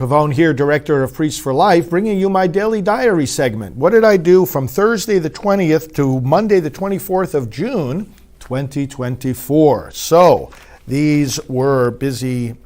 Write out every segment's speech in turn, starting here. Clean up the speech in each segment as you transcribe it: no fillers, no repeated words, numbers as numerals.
Pavone here, Director of Priests for Life, bringing you my daily diary segment. What did I do from Thursday the 20th to Monday the 24th of June, 2024? So these were busy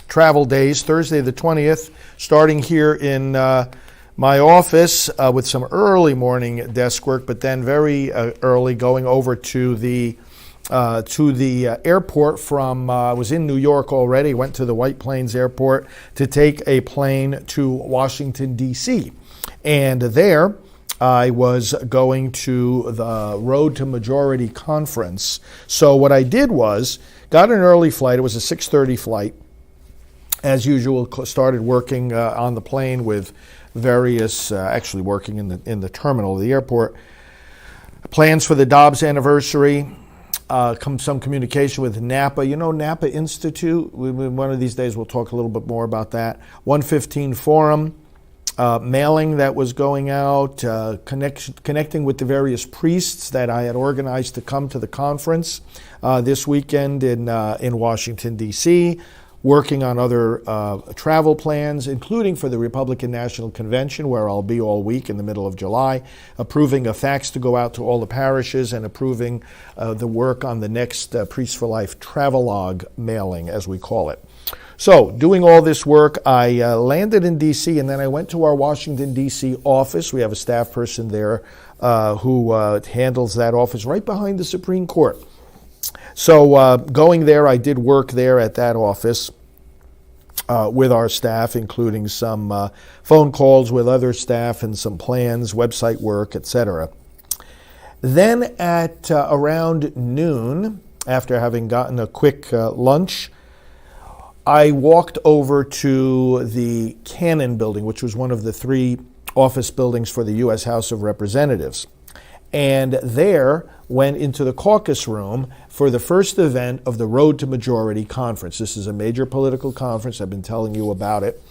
travel days. Thursday the 20th, starting here in my office with some early morning desk work, but then very early going over to the airport from, I was in New York already, went to the White Plains Airport to take a plane to Washington, D.C. And there I was going to the Road to Majority conference. So what I did was, got an early flight, it was a 6:30 flight. As usual, started working on the plane with various, actually working in the terminal of the airport. Plans for the Dobbs anniversary. Some communication with NAPA. You know, NAPA Institute, one of these days we'll talk a little bit more about that. 115 Forum, mailing that was going out, connecting with the various priests that I had organized to come to the conference this weekend in Washington, D.C., working on other travel plans, including for the Republican National Convention, where I'll be all week in the middle of July, approving a fax to go out to all the parishes and approving the work on the next Priests for Life travelogue mailing, as we call it. So, doing all this work, I landed in D.C. and then I went to our Washington, D.C. office. We have a staff person there who handles that office right behind the Supreme Court. So going there, I did work there at that office with our staff, including some phone calls with other staff and some plans, website work, etc. Then at around noon, after having gotten a quick lunch, I walked over to the Cannon Building, which was one of the 3 office buildings for the U.S. House of Representatives. And there went into the caucus room for the first event of the Road to Majority conference. This is a major political conference. I've been telling you about it.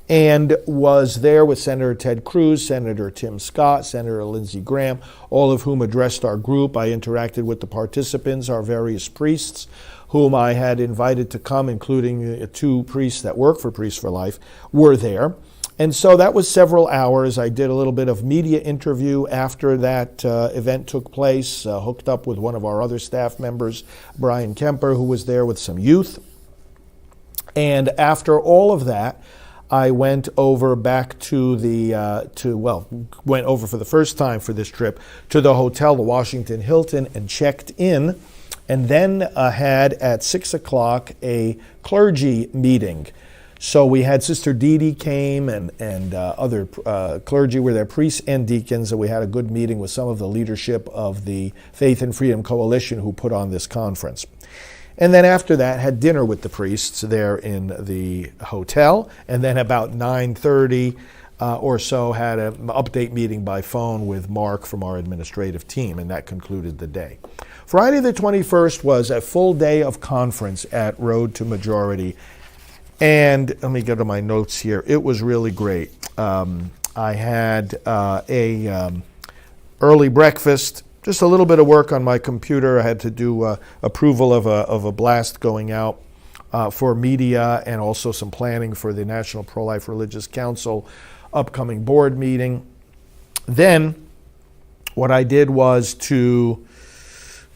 And was there with Senator Ted Cruz, Senator Tim Scott, Senator Lindsey Graham, all of whom addressed our group. I interacted with the participants, our various priests, whom I had invited to come, including 2 priests that work for Priests for Life, were there. And so that was several hours. I did a little bit of media interview after that event took place, hooked up with one of our other staff members, Brian Kemper, who was there with some youth. And after all of that, I went over back to went over for the first time for this trip to the hotel, the Washington Hilton, and checked in. And then had at 6 o'clock a clergy meeting. So we had Sister Dee Dee came and other clergy were there, priests and deacons, and we had a good meeting with some of the leadership of the Faith and Freedom Coalition who put on this conference. And then after that, had dinner with the priests there in the hotel, and then about 9:30 or so had an update meeting by phone with Mark from our administrative team, and that concluded the day. Friday the 21st was a full day of conference at Road to Majority. And let me go to my notes here. It was really great. I had a early breakfast, just a little bit of work on my computer. I had to do approval of a blast going out for media, and also some planning for the National Pro-Life Religious Council upcoming board meeting. Then what I did was to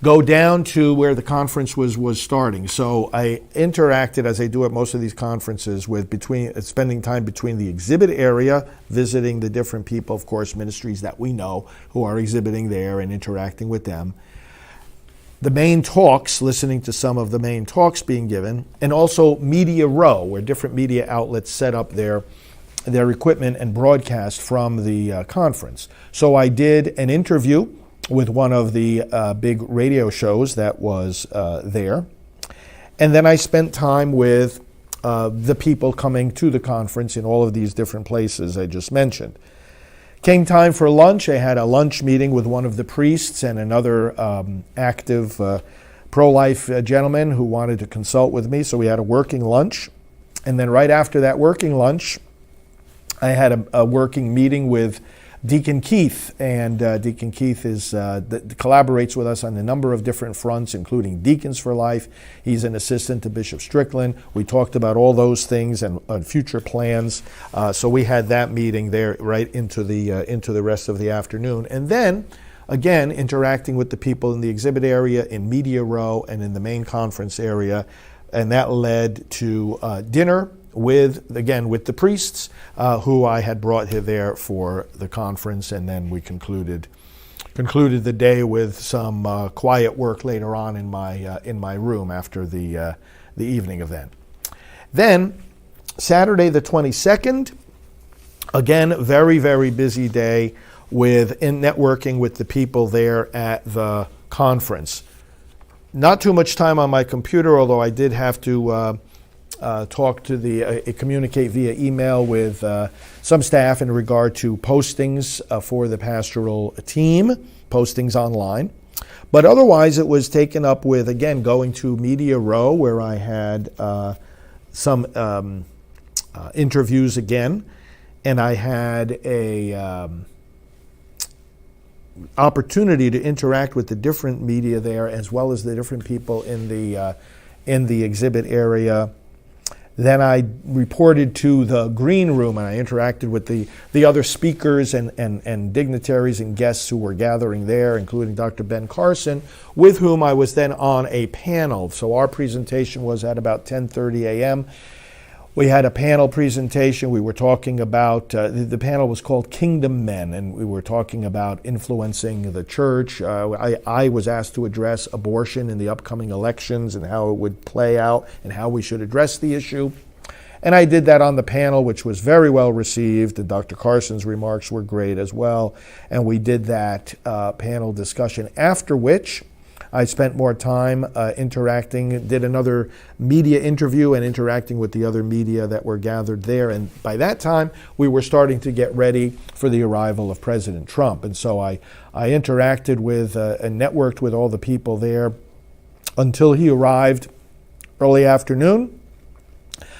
go down to where the conference was starting. So I interacted, as I do at most of these conferences, with spending time between the exhibit area, visiting the different people, of course, ministries that we know who are exhibiting there and interacting with them. The main talks, listening to some of the main talks being given, and also Media Row, where different media outlets set up their equipment and broadcast from the conference. So I did an interview with one of the big radio shows that was there. And then I spent time with the people coming to the conference in all of these different places I just mentioned. Came time for lunch. I had a lunch meeting with one of the priests and another active pro-life gentleman who wanted to consult with me. So we had a working lunch. And then right after that working lunch, I had a working meeting with Deacon Keith, and Deacon Keith collaborates with us on a number of different fronts, including Deacons for Life. He's an assistant to Bishop Strickland. We talked about all those things and future plans. So we had that meeting there right into the rest of the afternoon, and then again interacting with the people in the exhibit area, in Media Row, and in the main conference area, and that led to dinner with the priests who I had brought here there for the conference, and then we concluded the day with some quiet work later on in my room after the evening event. Then Saturday the 22nd, again very, very busy day in networking with the people there at the conference. Not too much time on my computer, although I did have to communicate via email with some staff in regard to postings for the pastoral team, postings online. But otherwise, it was taken up with, again, going to Media Row, where I had some interviews again, and I had a opportunity to interact with the different media there, as well as the different people in the exhibit area. Then I reported to the green room, and I interacted with the other speakers and dignitaries and guests who were gathering there, including Dr. Ben Carson, with whom I was then on a panel. So our presentation was at about 10:30 a.m. We had a panel presentation. We were talking about, the panel was called Kingdom Men, and we were talking about influencing the church. I was asked to address abortion in the upcoming elections and how it would play out and how we should address the issue. And I did that on the panel, which was very well received. And Dr. Carson's remarks were great as well. And we did that panel discussion, after which I spent more time interacting, did another media interview and interacting with the other media that were gathered there. And by that time, we were starting to get ready for the arrival of President Trump. And so I interacted with and networked with all the people there until he arrived early afternoon.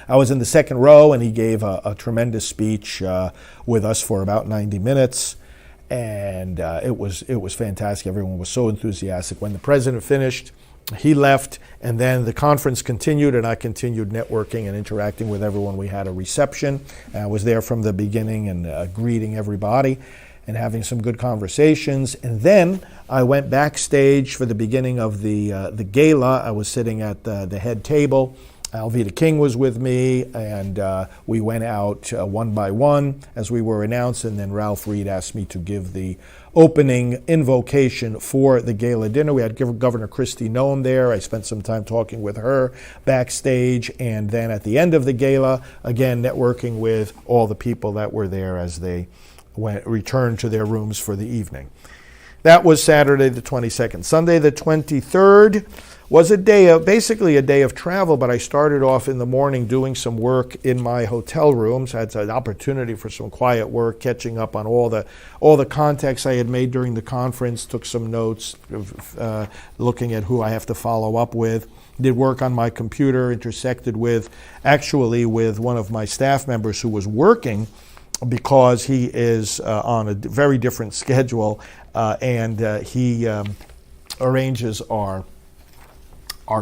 I was in the second row, and he gave a tremendous speech with us for about 90 minutes. And it was fantastic. Everyone was so enthusiastic. When the president finished, he left, and then the conference continued, and I continued networking and interacting with everyone. We had a reception, and I was there from the beginning and greeting everybody and having some good conversations. And then I went backstage for the beginning of the gala. I was sitting at the head table. Alveda King was with me, and we went out one by one as we were announced, and then Ralph Reed asked me to give the opening invocation for the gala dinner. We had Governor Kristi Noem there. I spent some time talking with her backstage, and then at the end of the gala, again, networking with all the people that were there as they returned to their rooms for the evening. That was Saturday the 22nd. Sunday the 23rd was basically a day of travel, but I started off in the morning doing some work in my hotel rooms. I had an opportunity for some quiet work, catching up on all the contacts I had made during the conference, took some notes, looking at who I have to follow up with. Did work on my computer, intersected with one of my staff members who was working because he is on a very different schedule, and he arranges our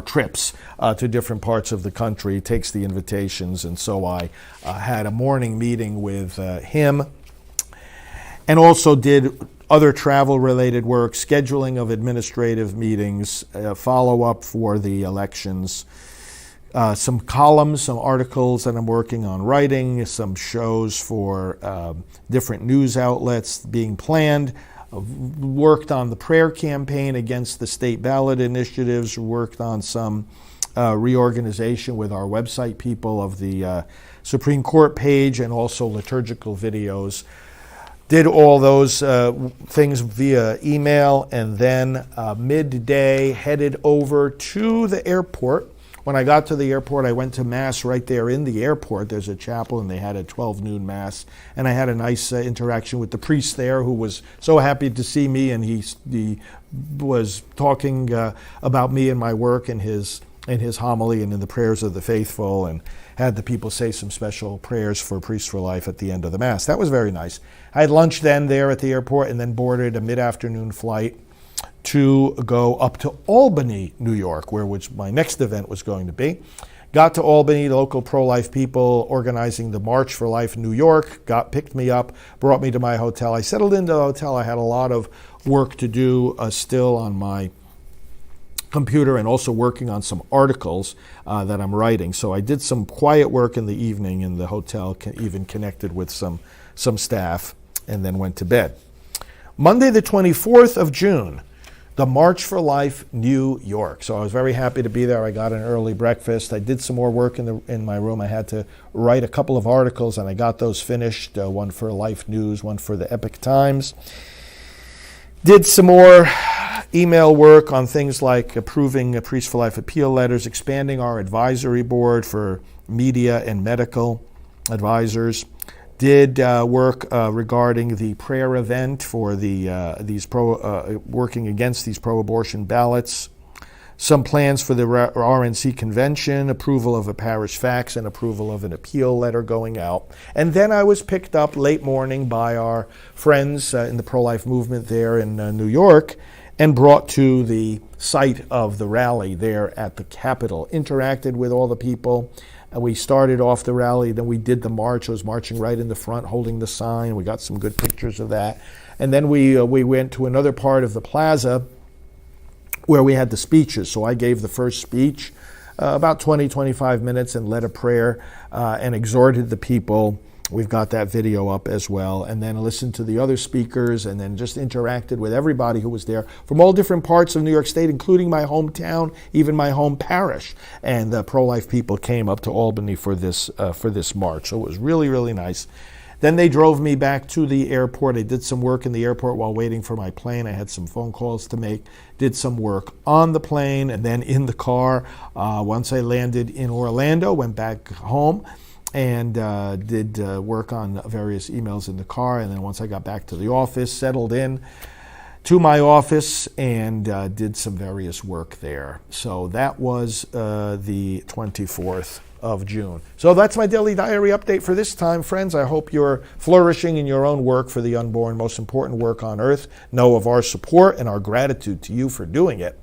trips to different parts of the country, takes the invitations, and so I had a morning meeting with him, and also did other travel-related work, scheduling of administrative meetings, follow-up for the elections, some columns, some articles that I'm working on writing, some shows for different news outlets being planned. Worked on the prayer campaign against the state ballot initiatives, worked on some reorganization with our website people of the Supreme Court page, and also liturgical videos. Did all those things via email, and then midday headed over to the airport. When I got to the airport, I went to Mass right there in the airport. There's a chapel, and they had a 12 noon Mass. And I had a nice interaction with the priest there, who was so happy to see me, and he was talking about me and my work and his in his homily and in the prayers of the faithful, and had the people say some special prayers for Priests for Life at the end of the Mass. That was very nice. I had lunch then there at the airport and then boarded a mid-afternoon flight to go up to Albany, New York, where my next event was going to be. Got to Albany, the local pro-life people organizing the March for Life in New York, picked me up, brought me to my hotel. I settled into the hotel. I had a lot of work to do still on my computer and also working on some articles that I'm writing. So I did some quiet work in the evening in the hotel, even connected with some staff, and then went to bed. Monday the 24th of June, the March for Life, New York. So I was very happy to be there. I got an early breakfast. I did some more work in my room. I had to write a couple of articles, and I got those finished, one for Life News, one for the Epoch Times. Did some more email work on things like approving Priests for Life appeal letters, expanding our advisory board for media and medical advisors. Did work regarding the prayer event for working against these pro-abortion ballots. Some plans for the RNC convention, approval of a parish fax, and approval of an appeal letter going out. And then I was picked up late morning by our friends in the pro-life movement there in New York and brought to the site of the rally there at the Capitol. Interacted with all the people. We started off the rally, then we did the march. I was marching right in the front, holding the sign. We got some good pictures of that. And then we went to another part of the plaza where we had the speeches. So I gave the first speech, about 20-25 minutes, and led a prayer and exhorted the people. We've got that video up as well. And then listened to the other speakers, and then just interacted with everybody who was there from all different parts of New York State, including my hometown, even my home parish. And the pro-life people came up to Albany for this march. So it was really, really nice. Then they drove me back to the airport. I did some work in the airport while waiting for my plane. I had some phone calls to make, did some work on the plane, and then in the car. Once I landed in Orlando, went back home and did work on various emails in the car. And then once I got back to the office, settled in to my office and did some various work there. So that was the 24th of June. So that's my daily diary update for this time, friends. I hope you're flourishing in your own work for the unborn, most important work on earth. Know of our support and our gratitude to you for doing it.